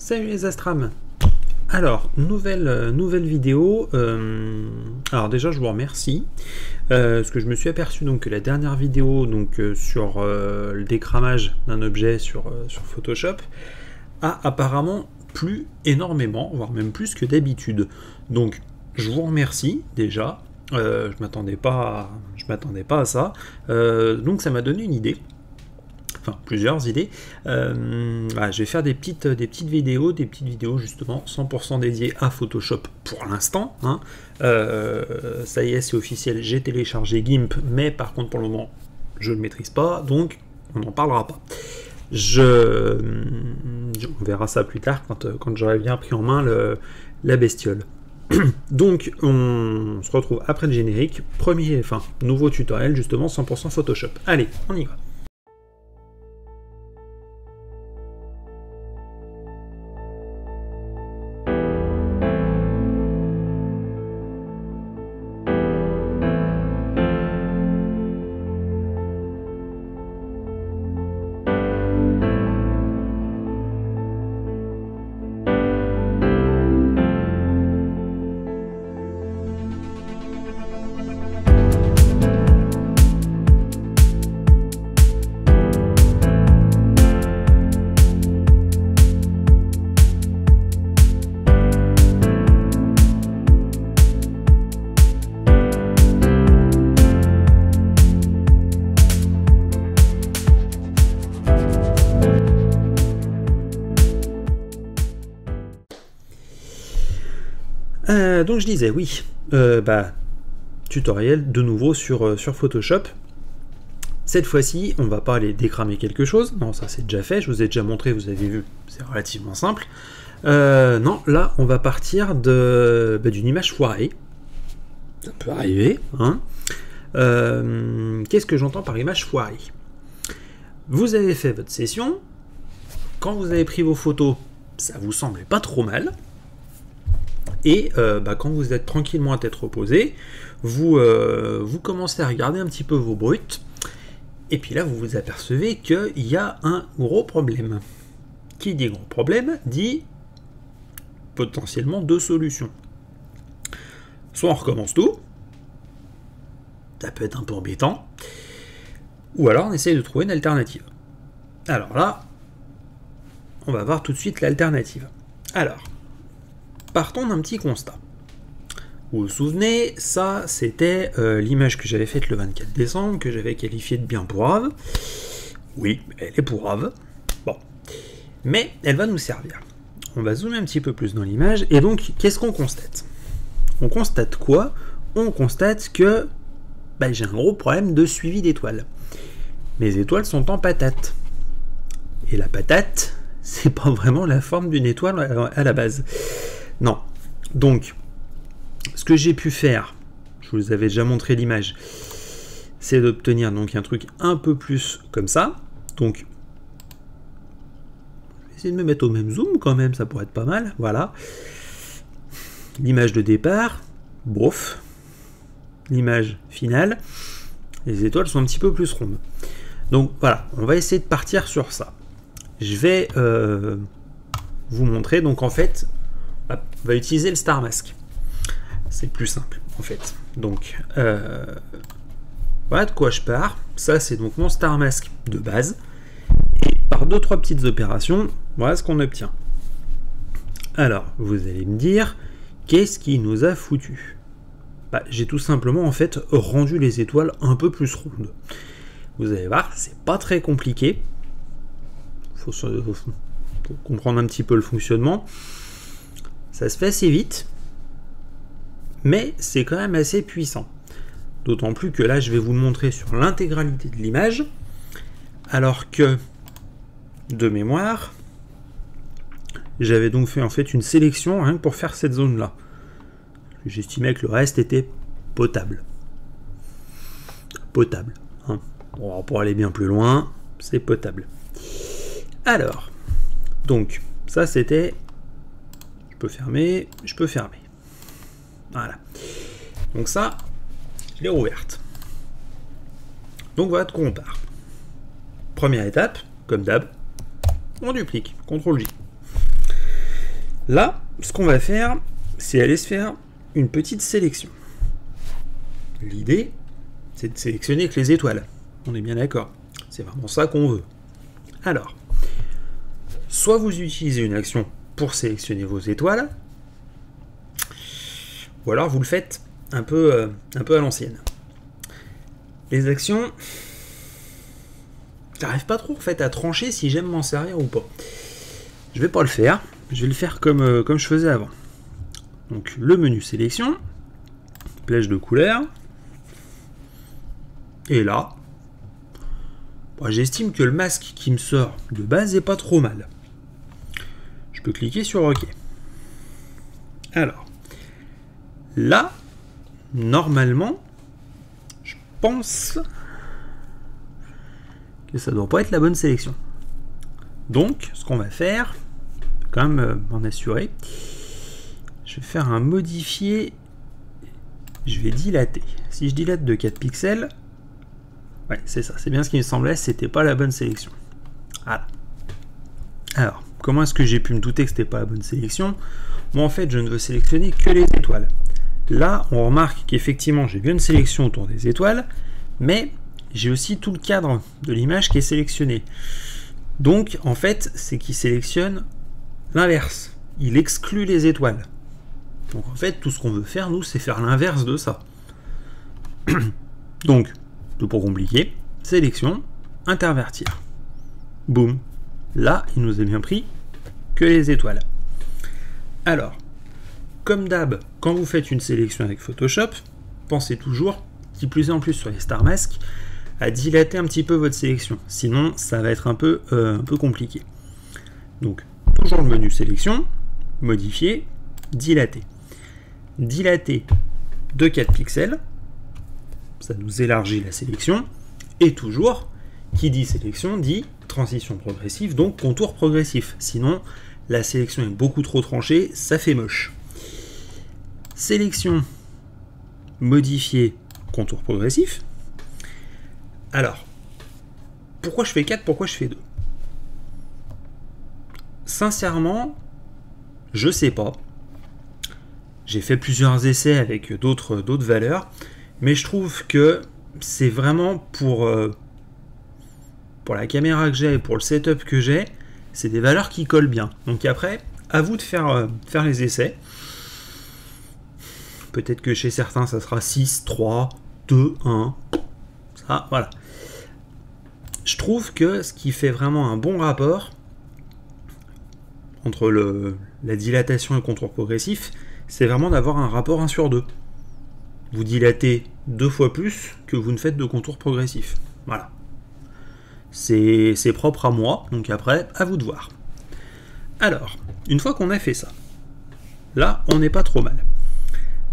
Salut les Astrams. Alors, nouvelle vidéo. Alors déjà, je vous remercie. Parce que je me suis aperçu donc, que la dernière vidéo sur le décramage d'un objet sur Photoshop a apparemment plu énormément, voire même plus que d'habitude. Donc, je vous remercie déjà. Je m'attendais pas à ça. Donc, ça m'a donné une idée. Enfin, plusieurs idées. Voilà, je vais faire des petites vidéos, justement 100% dédiées à Photoshop pour l'instant. Hein. Ça y est, c'est officiel, j'ai téléchargé GIMP, mais par contre pour le moment, je ne le maîtrise pas, donc on n'en parlera pas. On verra ça plus tard quand j'aurai bien pris en main la bestiole. Donc on se retrouve après le générique, nouveau tutoriel justement 100% Photoshop. Allez, on y va. Donc je disais, oui, tutoriel de nouveau sur Photoshop. Cette fois-ci, on va pas aller décramer quelque chose. Non, ça c'est déjà fait, je vous ai déjà montré, vous avez vu, c'est relativement simple. Non, là, on va partir d'une image foirée. Ça peut arriver. Hein. Qu'est-ce que j'entends par image foirée? Vous avez fait votre session. Quand vous avez pris vos photos, ça vous semblait pas trop mal. Et quand vous êtes tranquillement à tête reposée, vous commencez à regarder un petit peu vos brutes, et puis là vous vous apercevez qu'il y a un gros problème. Qui dit gros problème dit potentiellement deux solutions. Soit on recommence tout, ça peut être un peu embêtant, ou alors on essaye de trouver une alternative. Alors là, on va voir tout de suite l'alternative. Alors, partons d'un petit constat. Vous vous souvenez, ça c'était l'image que j'avais faite le 24 décembre, que j'avais qualifiée de bien pourrave. Oui, elle est pourrave. Bon. Mais elle va nous servir. On va zoomer un petit peu plus dans l'image. Et donc, qu'est-ce qu'on constate? On constate quoi? On constate que j'ai un gros problème de suivi d'étoiles. Mes étoiles sont en patate. Et la patate, c'est pas vraiment la forme d'une étoile à la base. Non. Donc, ce que j'ai pu faire, je vous avais déjà montré l'image, c'est d'obtenir donc un truc un peu plus comme ça. Donc, je vais essayer de me mettre au même zoom quand même, ça pourrait être pas mal. Voilà. L'image de départ, bof. L'image finale, les étoiles sont un petit peu plus rondes. Donc voilà, on va essayer de partir sur ça. Je vais vous montrer, donc en fait, on va utiliser le Star Mask. C'est plus simple, en fait. Donc, voilà de quoi je pars. Ça, c'est donc mon Star Mask de base. Et par 2-3 petites opérations, voilà ce qu'on obtient. Alors, vous allez me dire, qu'est-ce qui nous a foutu? J'ai tout simplement, en fait, rendu les étoiles un peu plus rondes. Vous allez voir, c'est pas très compliqué. Faut comprendre un petit peu le fonctionnement. Ça se fait assez vite, mais c'est quand même assez puissant. D'autant plus que là, je vais vous le montrer sur l'intégralité de l'image, alors que, de mémoire, j'avais donc fait en fait une sélection rien que pour faire cette zone-là. J'estimais que le reste était potable. Potable. Hein. Bon, pour aller bien plus loin, c'est potable. Alors, donc, ça c'était... Je peux fermer, je peux fermer. Voilà. Donc ça, je l'ai rouverte. Donc voilà de quoi on part. Première étape, comme d'hab, on duplique, CTRL J. Là, ce qu'on va faire, c'est aller se faire une petite sélection. L'idée, c'est de sélectionner que les étoiles. On est bien d'accord. C'est vraiment ça qu'on veut. Alors, soit vous utilisez une action pour sélectionner vos étoiles, ou alors vous le faites un peu à l'ancienne. Les actions, j'arrive pas trop en fait à trancher si j'aime m'en servir ou pas. Je vais pas le faire. Je vais le faire comme je faisais avant. Donc le menu sélection, flèche de couleur, et là, j'estime que le masque qui me sort de base est pas trop mal. Je peux cliquer sur OK. Alors, là, normalement, je pense que ça doit pas être la bonne sélection. Donc, ce qu'on va faire, quand même m'en assurer, je vais faire un modifier, je vais dilater. Si je dilate de 4 pixels, ouais, c'est ça, c'est bien ce qui me semblait, c'était pas la bonne sélection. Voilà. Alors, comment est-ce que j'ai pu me douter que c'était pas la bonne sélection? Moi, en fait, je ne veux sélectionner que les étoiles. Là, on remarque qu'effectivement, j'ai bien une sélection autour des étoiles, mais j'ai aussi tout le cadre de l'image qui est sélectionné. Donc, en fait, c'est qu'il sélectionne l'inverse. Il exclut les étoiles. Donc, en fait, tout ce qu'on veut faire, nous, c'est faire l'inverse de ça. Donc, tout pour compliquer, sélection, intervertir. Boum. Là, il nous a bien pris que les étoiles. Alors, comme d'hab, quand vous faites une sélection avec Photoshop, pensez toujours, qui plus est en plus sur les Star Mask, à dilater un petit peu votre sélection. Sinon, ça va être un peu compliqué. Donc, toujours le menu sélection, modifier, dilater. Dilater de 4 pixels, ça nous élargit la sélection, et toujours, qui dit sélection, dit transition progressive, donc contour progressif. Sinon, la sélection est beaucoup trop tranchée, ça fait moche. Sélection, modifier, contour progressif. Alors, pourquoi je fais 4, pourquoi je fais 2? Sincèrement, je sais pas. J'ai fait plusieurs essais avec d'autres valeurs, mais je trouve que c'est vraiment pour la caméra que j'ai et pour le setup que j'ai, c'est des valeurs qui collent bien. Donc après, à vous de faire les essais. Peut-être que chez certains, ça sera 6, 3, 2, 1. Ça, voilà. Je trouve que ce qui fait vraiment un bon rapport entre la dilatation et le contour progressif, c'est vraiment d'avoir un rapport 1 sur 2. Vous dilatez 2 fois plus que vous ne faites de contour progressif. Voilà. C'est propre à moi, donc après, à vous de voir. Alors, une fois qu'on a fait ça, là, on n'est pas trop mal.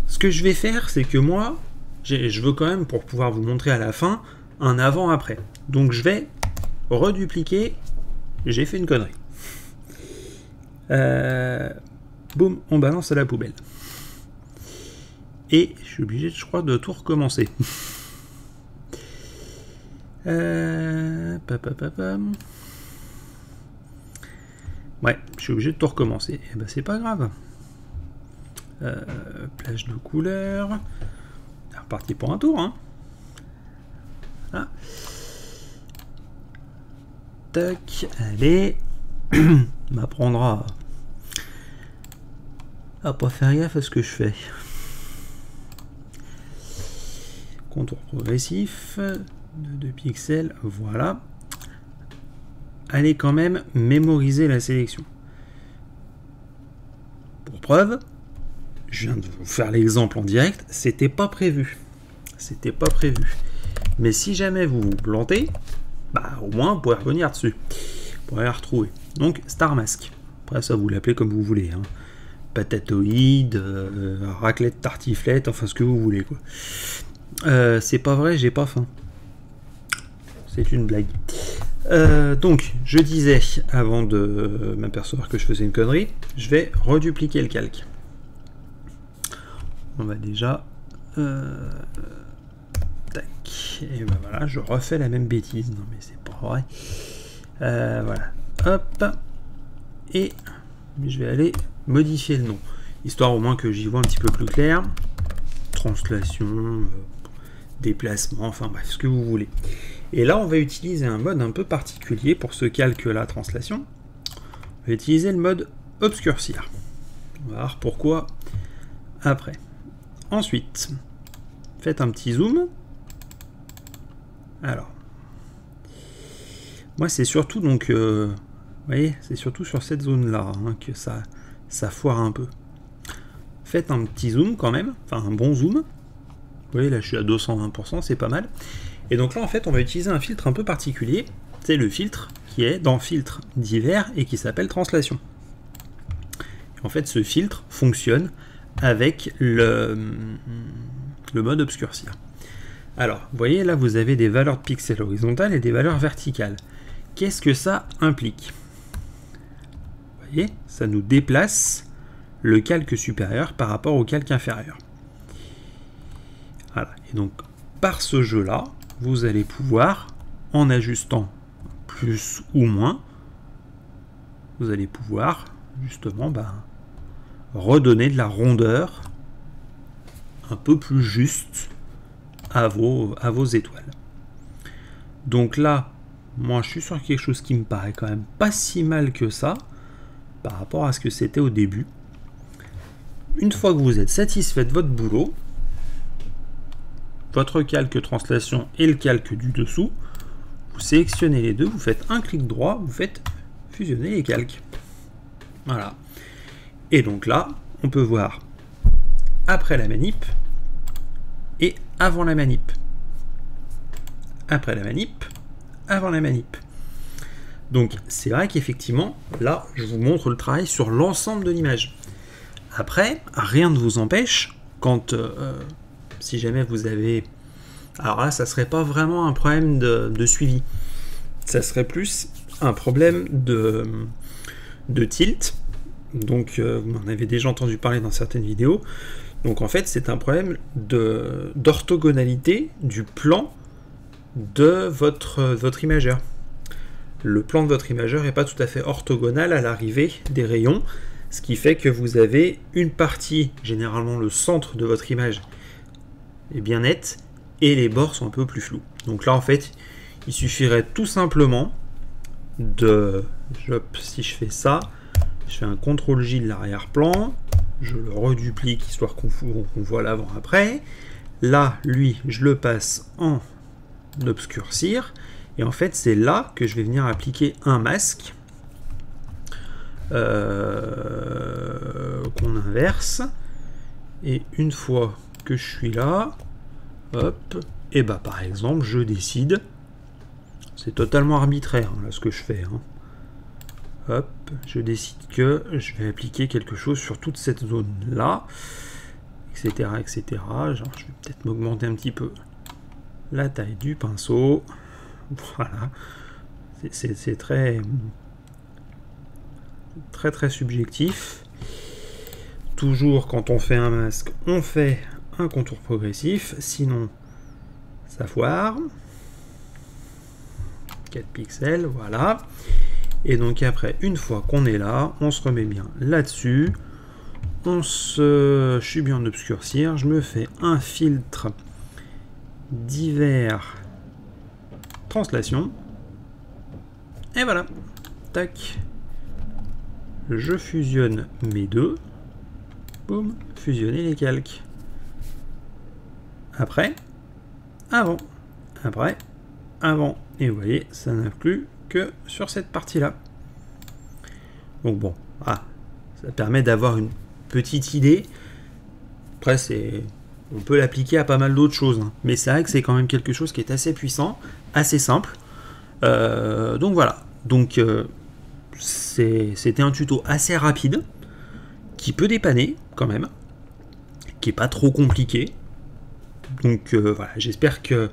Ce que je vais faire, c'est que moi, je veux quand même, pour pouvoir vous montrer à la fin, un avant-après. Donc je vais redupliquer, j'ai fait une connerie. Boum, on balance à la poubelle. Et je suis obligé, je crois, de tout recommencer. Ouais, je suis obligé de tout recommencer. Et ben c'est pas grave. Plage de couleurs. C'est reparti pour un tour, hein. Voilà. Tac, allez. M'apprendra à pas faire gaffe à ce que je fais. Contour progressif de 2 pixels, voilà. Allez quand même mémoriser la sélection. Pour preuve, je viens de vous faire l'exemple en direct, c'était pas prévu. C'était pas prévu. Mais si jamais vous vous plantez, bah au moins vous pourrez revenir dessus. Vous pourrez la retrouver. Donc Star Mask. Après ça vous l'appelez comme vous voulez. Hein. Patatoïde, raclette, tartiflette, enfin ce que vous voulez quoi. C'est pas vrai, j'ai pas faim. C'est une blague. Donc, je disais, avant de m'apercevoir que je faisais une connerie, je vais redupliquer le calque. On va déjà... tac. Et ben voilà, je refais la même bêtise. Non mais c'est pas vrai. Voilà. Hop. Et je vais aller modifier le nom, histoire au moins que j'y vois un petit peu plus clair. Translation, déplacement, enfin bref, ce que vous voulez. Et là, on va utiliser un mode un peu particulier pour ce calque-là, translation. On va utiliser le mode obscurcir. On va voir pourquoi après. Ensuite, faites un petit zoom. Alors, moi, c'est surtout donc, vous voyez, c'est surtout sur cette zone-là hein, que ça foire un peu. Faites un petit zoom quand même, enfin un bon zoom. Vous voyez, là, je suis à 220%, c'est pas mal. Et donc là, en fait, on va utiliser un filtre un peu particulier. C'est le filtre qui est dans filtre divers et qui s'appelle translation. Et en fait, ce filtre fonctionne avec le mode obscurcir. Alors, vous voyez, là, vous avez des valeurs de pixels horizontales et des valeurs verticales. Qu'est-ce que ça implique? Vous voyez, ça nous déplace le calque supérieur par rapport au calque inférieur. Voilà. Et donc, par ce jeu-là, vous allez pouvoir, en ajustant plus ou moins, vous allez pouvoir, justement, redonner de la rondeur un peu plus juste à vos étoiles. Donc là, moi, je suis sur quelque chose qui me paraît quand même pas si mal que ça, par rapport à ce que c'était au début. Une fois que vous êtes satisfait de votre boulot, votre calque translation et le calque du dessous, vous sélectionnez les deux, vous faites un clic droit, vous faites fusionner les calques. Voilà. Et donc là, on peut voir après la manip et avant la manip. Après la manip, avant la manip. Donc c'est vrai qu'effectivement, là, je vous montre le travail sur l'ensemble de l'image. Après, rien ne vous empêche, quand si jamais vous avez... Alors là, ça serait pas vraiment un problème de suivi. Ça serait plus un problème de tilt. Donc, vous m'en avez déjà entendu parler dans certaines vidéos. Donc, en fait, c'est un problème d'orthogonalité du plan de votre imageur. Le plan de votre imageur n'est pas tout à fait orthogonal à l'arrivée des rayons, ce qui fait que vous avez une partie, généralement le centre de votre image, est bien net, et les bords sont un peu plus flous. Donc là, en fait, il suffirait tout simplement de... Si je fais ça, je fais un CTRL-J de l'arrière-plan, je le reduplique, histoire qu'on voit l'avant-après. Là, lui, je le passe en obscurcir, et en fait, c'est là que je vais venir appliquer un masque qu'on inverse. Et une fois que je suis là, hop, et bah par exemple, je décide, c'est totalement arbitraire hein, là, ce que je fais. Hein. Hop, je décide que je vais appliquer quelque chose sur toute cette zone-là, etc., etc. Genre, je vais peut-être m'augmenter un petit peu la taille du pinceau. Voilà, c'est très subjectif. Toujours quand on fait un masque, on fait un contour progressif, sinon ça foire. 4 pixels, voilà. Et donc après, une fois qu'on est là, on se remet bien là-dessus. Je suis bien en obscurcir, je me fais un filtre divers translation. Et voilà. Tac. Je fusionne mes deux. Boum. Fusionner les calques. Après. Avant. Après. Avant. Et vous voyez, ça n'inclut que sur cette partie-là. Donc bon. Ah, ça permet d'avoir une petite idée. Après, on peut l'appliquer à pas mal d'autres choses. Hein. Mais c'est vrai que c'est quand même quelque chose qui est assez puissant, assez simple. Donc voilà. Donc c'était un tuto assez rapide, qui peut dépanner quand même, qui est pas trop compliqué. Donc voilà, j'espère que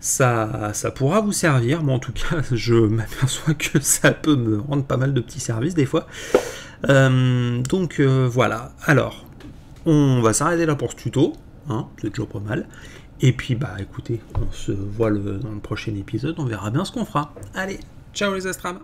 ça pourra vous servir. Moi en tout cas, je m'aperçois que ça peut me rendre pas mal de petits services des fois. Donc voilà. Alors, on va s'arrêter là pour ce tuto. Hein, c'est toujours pas mal. Et puis bah écoutez, on se voit dans le prochain épisode. On verra bien ce qu'on fera. Allez, ciao les astrams.